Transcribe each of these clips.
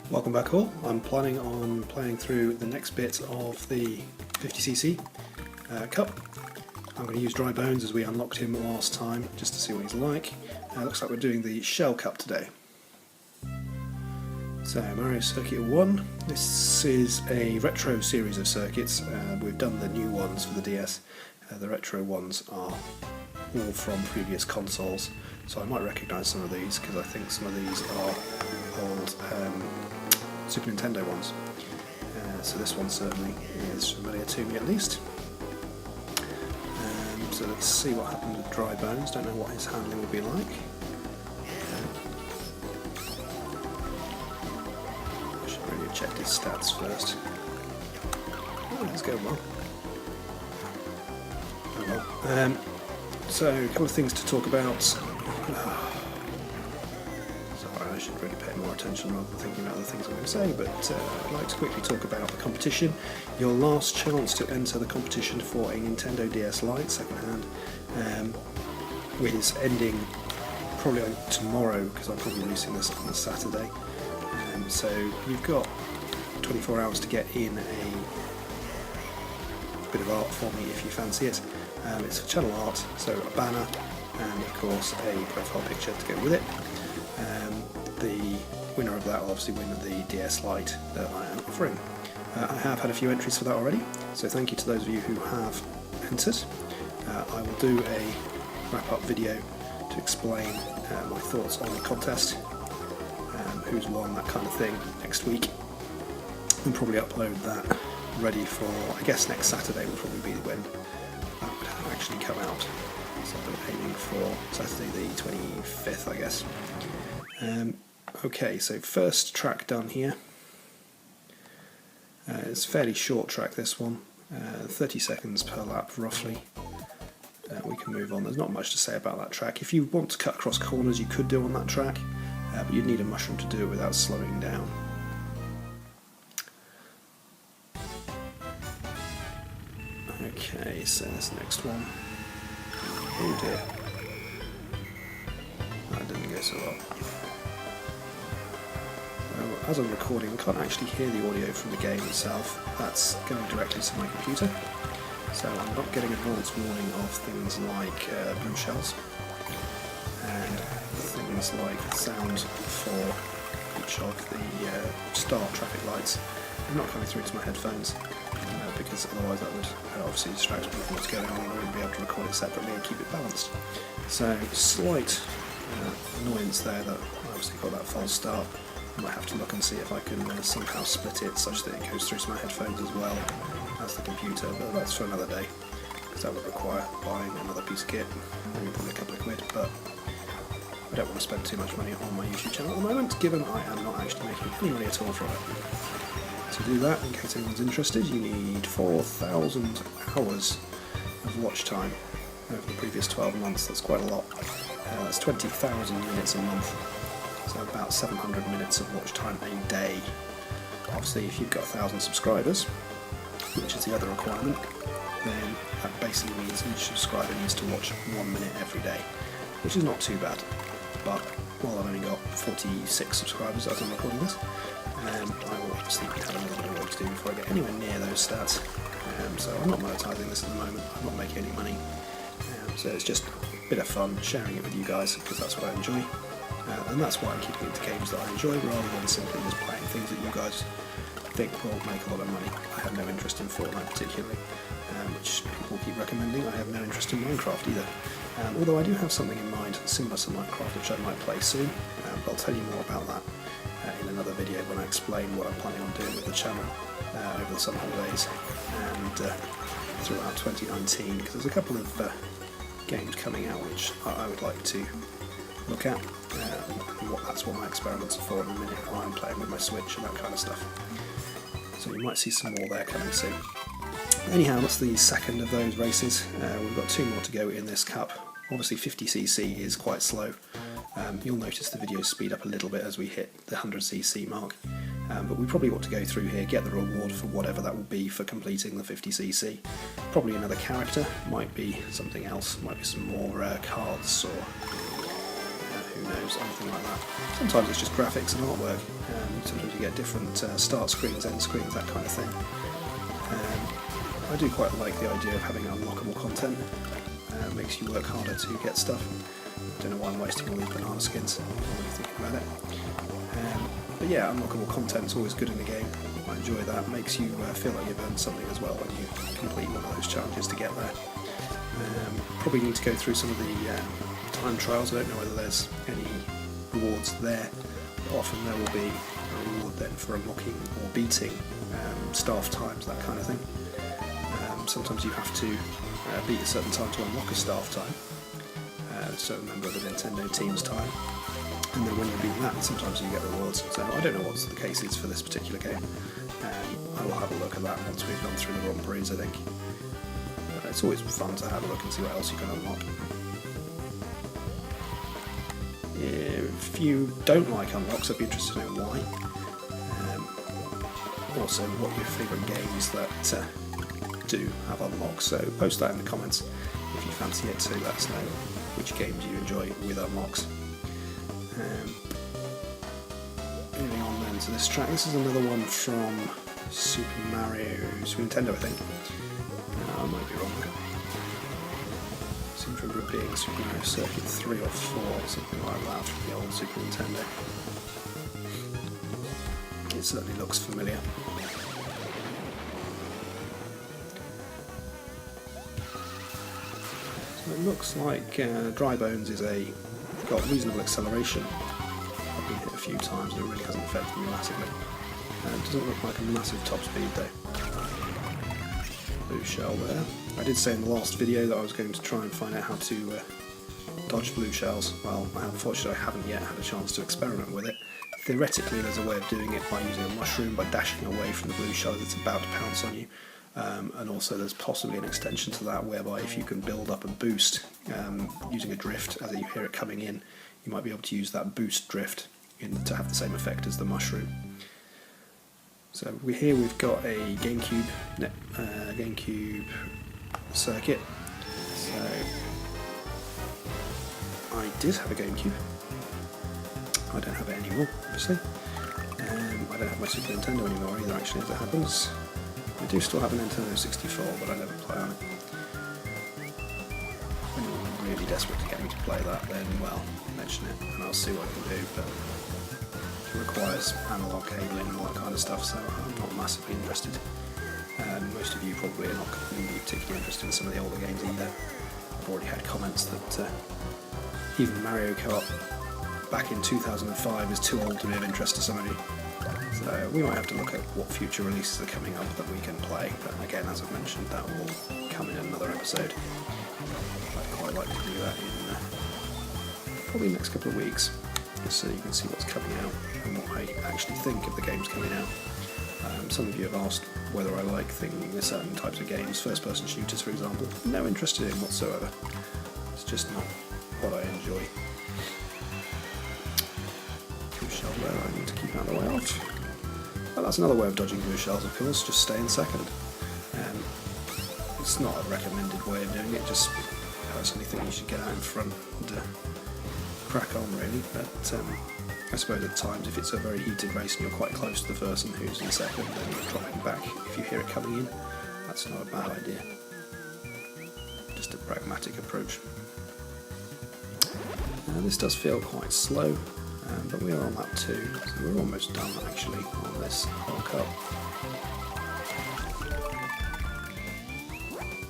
Welcome back all. I'm planning on playing through the next bit of the 50cc cup. I'm going to use Dry Bones as we unlocked him last time just to see what he's like. Looks like we're doing the Shell Cup today. So Mario Circuit 1, this is a retro series of circuits. We've done the new ones for the DS. The retro ones are all from previous consoles, so I might recognise some of these because I think some of these are old Super Nintendo ones. So this one certainly is familiar to me at least. So let's see what happened with Dry Bones. Don't know what his handling will be like. I should really have checked his stats first. Oh, he's going well. Oh well. So a couple of things to talk about. Sorry, I should really pay more attention rather than thinking about the things I'm going to say, but I'd like to quickly talk about the competition. Your last chance to enter the competition for a Nintendo DS Lite second-hand is ending probably tomorrow, because I'm probably releasing this on a Saturday. So you've got 24 hours to get in a bit of art for me if you fancy it. It's for channel art, so a banner and of course a profile picture to go with it. The winner of that will obviously win the DS Lite that I am offering. I have had a few entries for that already, so thank you to those of you who have entered. I will do a wrap-up video to explain my thoughts on the contest, who's won, that kind of thing, next week, and probably upload that ready for, I guess next Saturday will probably be when that would actually come out. So I'm aiming for Saturday the 25th, I guess. Okay, so first track done here. It's a fairly short track, this one, 30 seconds per lap roughly. We can move on. There's not much to say about that track. If you want to cut across corners, you could do on that track, but you'd need a mushroom to do it without slowing down. Okay, so this next one. Oh dear. That didn't go so well. As I'm recording, I can't actually hear the audio from the game itself. That's going directly to my computer, so I'm not getting advance warning of things like blue shells and things like the sound for each of the start traffic lights. They're not coming through to my headphones, because otherwise that would obviously distract me from what's going on, and I wouldn't be able to record it separately and keep it balanced. So slight annoyance there that I obviously got that false start. I might have to look and see if I can somehow split it such that it goes through to my headphones as well as the computer, but that's for another day, because that would require buying another piece of kit, maybe probably a couple of quid, but I don't want to spend too much money on my YouTube channel at the moment, given I am not actually making any money at all from it. To do that, in case anyone's interested, you need 4,000 hours of watch time over the previous 12 months. That's quite a lot. That's 20,000 minutes a month. So about 700 minutes of watch time a day. Obviously if you've got 1,000 subscribers, which is the other requirement, then that basically means each subscriber needs to watch 1 minute every day, which is not too bad. But while I've only got 46 subscribers as I'm recording this, I will obviously have a little bit of work to do before I get anywhere near those stats. So I'm not monetising this at the moment, I'm not making any money. So it's just a bit of fun sharing it with you guys, because that's what I enjoy. And that's why I'm keeping it to games that I enjoy, rather than simply just playing things that you guys think will make a lot of money. I have no interest in Fortnite particularly, which people keep recommending. I have no interest in Minecraft either. Although I do have something in mind similar to Minecraft which I might play soon, but I'll tell you more about that in another video when I explain what I'm planning on doing with the channel over the summer holidays and throughout 2019, because there's a couple of games coming out which I would like to look at, that's what my experiments are for in a minute while I'm playing with my Switch and that kind of stuff. So you might see some more there coming soon. Anyhow, that's the second of those races. We've got 2 more to go in this cup. Obviously 50cc is quite slow. You'll notice the videos speed up a little bit as we hit the 100cc mark. But we probably ought to go through here, get the reward for whatever that will be for completing the 50cc. Probably another character, might be something else, might be some more cards or who knows, anything like that. Sometimes it's just graphics and artwork, sometimes you get different start screens, end screens, that kind of thing. I do quite like the idea of having unlockable content. It makes you work harder to get stuff. I don't know why I'm wasting all these banana skins, I'm really thinking about it. But yeah, unlockable content's always good in the game. I enjoy that. It makes you feel like you've earned something as well when you complete one of those challenges to get there. Probably need to go through some of the time trials. I don't know whether there's any rewards there. But often there will be a reward then for unlocking or beating staff times, that kind of thing. Sometimes you have to beat a certain time to unlock a staff time, so a member of the Nintendo team's time, and then when you beat that, sometimes you get rewards. So I don't know what the case is for this particular game. I will have a look at that once we've gone through the Grand Prix, I think. It's always fun to have a look and see what else you can unlock. If you don't like unlocks, I'd be interested to know why. Also, what your favourite games that do have unlocks, so post that in the comments if you fancy it, so let us know which games you enjoy with unlocks. Moving on then to this track, this is another one from Super Nintendo, I think. I might be wrong there. I seem to remember it being Super Mario Circuit 3 or 4, something like that, from the old Super Nintendo. It certainly looks familiar. It looks like Dry Bones is got reasonable acceleration. I've been hit a few times and it really hasn't affected me massively. It doesn't look like a massive top speed though. Blue shell there. I did say in the last video that I was going to try and find out how to dodge blue shells. Well, unfortunately I haven't yet had a chance to experiment with it. Theoretically there's a way of doing it by using a mushroom, by dashing away from the blue shell that's about to pounce on you. And also there's possibly an extension to that whereby if you can build up a boost using a drift as you hear it coming in, you might be able to use that boost drift to have the same effect as the mushroom. So we've got a GameCube circuit. So I did have a GameCube. I don't have it anymore, obviously. I don't have my Super Nintendo anymore either, actually, as it happens. I do still have a Nintendo 64, but I never play on it. If anyone's really desperate to get me to play that, then, well, mention it and I'll see what I can do, but it requires analog cabling and all that kind of stuff, so I'm not massively interested. Most of you probably are not going to be particularly interested in some of the older games either. I've already had comments that even Mario Kart back in 2005 is too old to be of interest to some of you. So we might have to look at what future releases are coming up that we can play, but again, as I've mentioned, that will come in another episode. I'd quite like to do that in probably the next couple of weeks, just so you can see what's coming out and what I actually think of the games coming out. Some of you have asked whether I like certain types of games, first-person shooters for example. No interest in whatsoever. It's just not what I enjoy. Blue shell there, I need to keep out of the way of. Well, that's another way of dodging blue shells, of course, just stay in second. It's not a recommended way of doing it, just personally think you should get out in front and crack on really, but I suppose at times if it's a very heated race and you're quite close to the person who's in second, then you're dropping back if you hear it coming in. That's not a bad idea. Just a pragmatic approach. This does feel quite slow, but we are on lap 2, so we're almost done actually on this World Cup.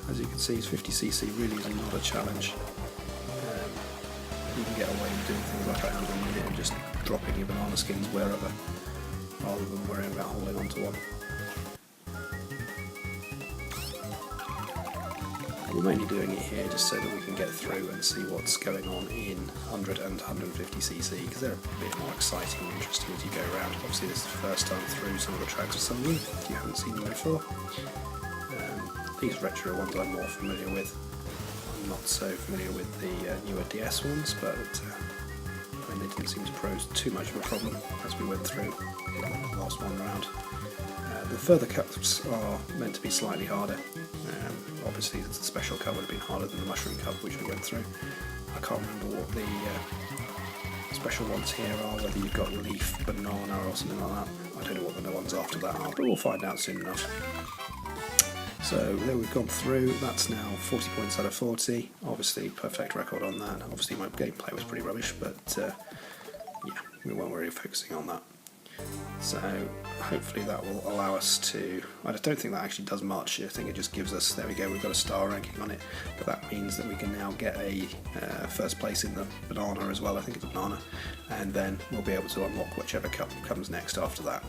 As you can see, 50cc really is not a challenge. You can get away with doing things like I have in here and just dropping your banana skins wherever, rather than worrying about holding onto one. We're mainly doing it here just so that we can get through and see what's going on in 100 and 150cc, because they're a bit more exciting and interesting as you go around. Obviously this is the first time through some of the tracks for some of you, if you haven't seen them before. These retro ones I'm more familiar with. I'm not so familiar with the newer DS ones, but I mean, they didn't seem to pose too much of a problem as we went through the last one round. The further cups are meant to be slightly harder. Obviously the special cup would have been harder than the mushroom cup which we went through. I can't remember what the special ones here are, whether you've got leaf, banana or something like that. I don't know what the ones after that are, but we'll find out soon enough. So there we've gone through. That's now 40 points out of 40. Obviously, perfect record on that. Obviously, my gameplay was pretty rubbish, but yeah, we weren't really focusing on that. So hopefully that will allow us to, I don't think that actually does much. I think it just gives us, there we go, we've got a star ranking on it, but that means that we can now get a first place in the banana as well. I think it's a banana, and then we'll be able to unlock whichever cup comes next after that.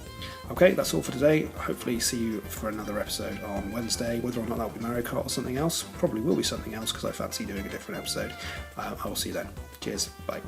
Okay, that's all for today. Hopefully see you for another episode on Wednesday. Whether or not that will be Mario Kart or something else, probably will be something else because I fancy doing a different episode. I will see you then. Cheers, bye.